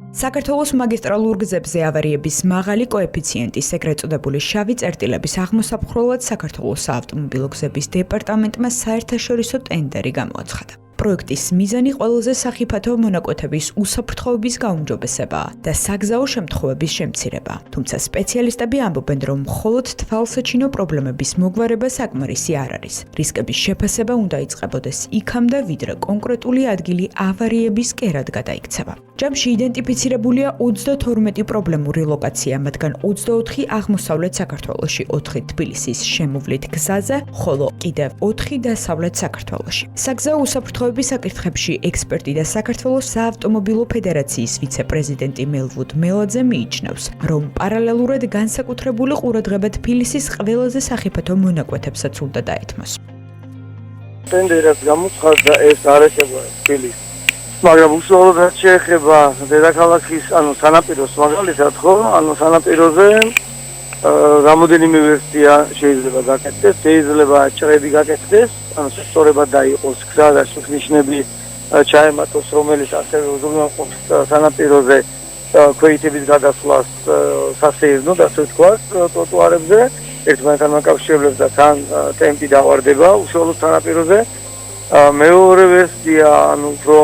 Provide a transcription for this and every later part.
საქართველოს მაგისტრალურ გზებზე ავარიების მაღალი კოეფიციენტის ეგრეთ წოდებული შავი წერტილების აღმოსაფხვრელად საქართველოს საავტომობილო გზების დეპარტამენტმა საერთაშორისო ტენდერი გამოაცხადა. პროექტის მიზანი ყველაზე სახიფათო მონაკვეთების უსაფრთხოების გაუმჯობესებაა და საგზაო შემთხვევების შემცირება. თუმცა სპეციალისტები ამბობენ, რომ მხოლოდ თვალსაჩინო პრობლემების მოგვარება საკმარისი არ არის. რისკების შეფასება უნდა იწყებოდეს იქამდე, ვიდრე კონკრეტული ადგილი ავარიების კერად გადაიქცევა. ჯამში იდენტიფიცირებულია 32 პრობლემური ლოკაცია, მათგან 24 აღმოსავლეთ საქართველოში, 4 თბილისის შემოვლით გზაზე, ხოლო კიდევ 4 დასავლეთ საქართველოში. საგზაო უსაფრთხოების საკითხებში ექსპერტი და საქართველოს საავტომობილო ფედერაციის ვიცე-პრეზიდენტი მელვუდ მელაძე მიიჩნევს, რომ პარალელურად განსაკუთრებული ყურადღება თბილისის ყველაზე სახიფათო მონაკვეთებსაც უნდა დაეთმოს. ტენდერს გამოცხადდა ეს არეხება თბილისს. მაგრამ უშუალოდ რაც შეეხება დედაქალაქის, სანაპიროს მაგალითად, ხო, სანაპიროზე რამოდენიმე ვერსია შეიძლება გაკეთდეს, შეიძლება ჭრები გაკეთდეს, შესწორება დაიყოს გზა და შუქნიშნები ჩაემატოს, რომელიც ასევე უზრუნველყოფს სანაპიროზე ქვეითების გადასვლას სასეირნოდ, ასე ვთქვათ, ტროტუარებზე, ერთმანეთთან აკავშირებს და თან ტემპი დავარდება უშუალოდ სანაპიროზე. მეორე ვერსია, უფრო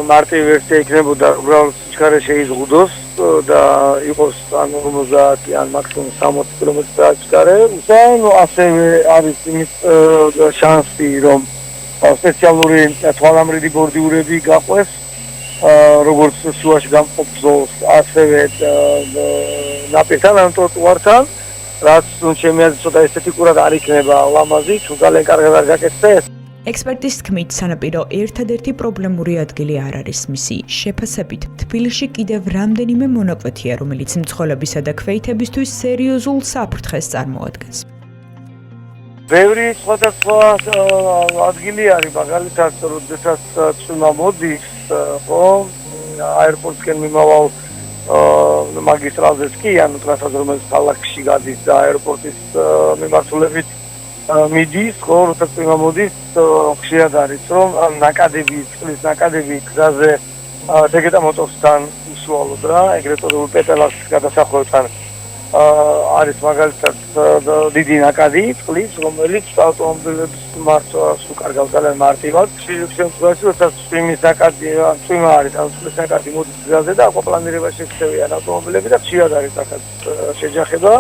მარტივი ვერსია იქნებოდა, უბრალოდ სიჩქარე შეიზღუდოს და იყოს 50 ან მაქსიმუმ 60 კმ/h სიჩქარე. ასევე არის იმის შანსი, რომ სპეციალური თვალამრიდი ბორდიურები გაყვეს, როგორც შუაში გამყოფ ზოლს, ასევე ნაპირთან ან ტროტუართან, რაც ჩემი აზრით ცოტა ესთეტიკურად არ იქნება ლამაზი, თუ ძალიან კარგად არ გაკეთდეს. ექსპერტის თქმით, სანაპირო ერთადერთი პრობლემური ადგილი არ არის. მისი შეფასებით, თბილისში კიდევ რამდენიმე მონაკვეთია, რომელიც მძღოლებისა და ქვეითებისთვის სერიოზულ საფრთხეს წარმოადგენს. ბევრი სხვადასხვა ადგილი არის, მაგალითად, როდესაც წვიმა მოდის, ხო, აეროპორტისკენ მიმავალ მაგისტრალზეც კი, ტრასაზე, რომელიც ქალაქში გადის და აეროპორტის მიმართულებით მიდის, ხო, როცა წვიმა მოდის, ხშირად არის, რომ ნაკადები, წყლის ნაკადები გზაზე თეგეტა მოტორსთან უშუალოდ რა, ეგრეთ წოდებულ პეტელას გადასახვევთან არის მაგალითად დიდი ნაკადი წყლის, რომელიც ავტომობილებს მართვას უკარგავს ძალიან მარტივად. ხშირ შემთხვევაში, როცა წვიმის ნაკადი, წვიმა არის, წყლის ნაკადი მოდის გზაზე და აკვაპლანირება შექცევიან ავტომობილები და ხშირად არის ახაც შეჯახება.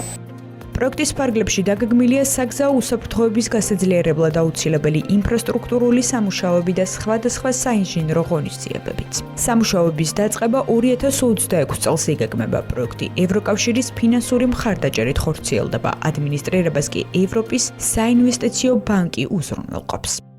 პროექტის ფარგლებში დაგეგმილია საგზაო უსაფრთხოების გასაძლიერებლად აუცილებელი ინფრასტრუქტურული სამუშაოები და სხვადასხვა საინჟინრო ღონისძიებებიც. სამუშაოების დაწყება 2026 წელს იგეგმება. პროექტი ევროკავშირის ფინანსური მხარდაჭერით ხორციელდება, ადმინისტრირებას კი ევროპის საინვესტიციო ბანკი უზრუნველყოფს.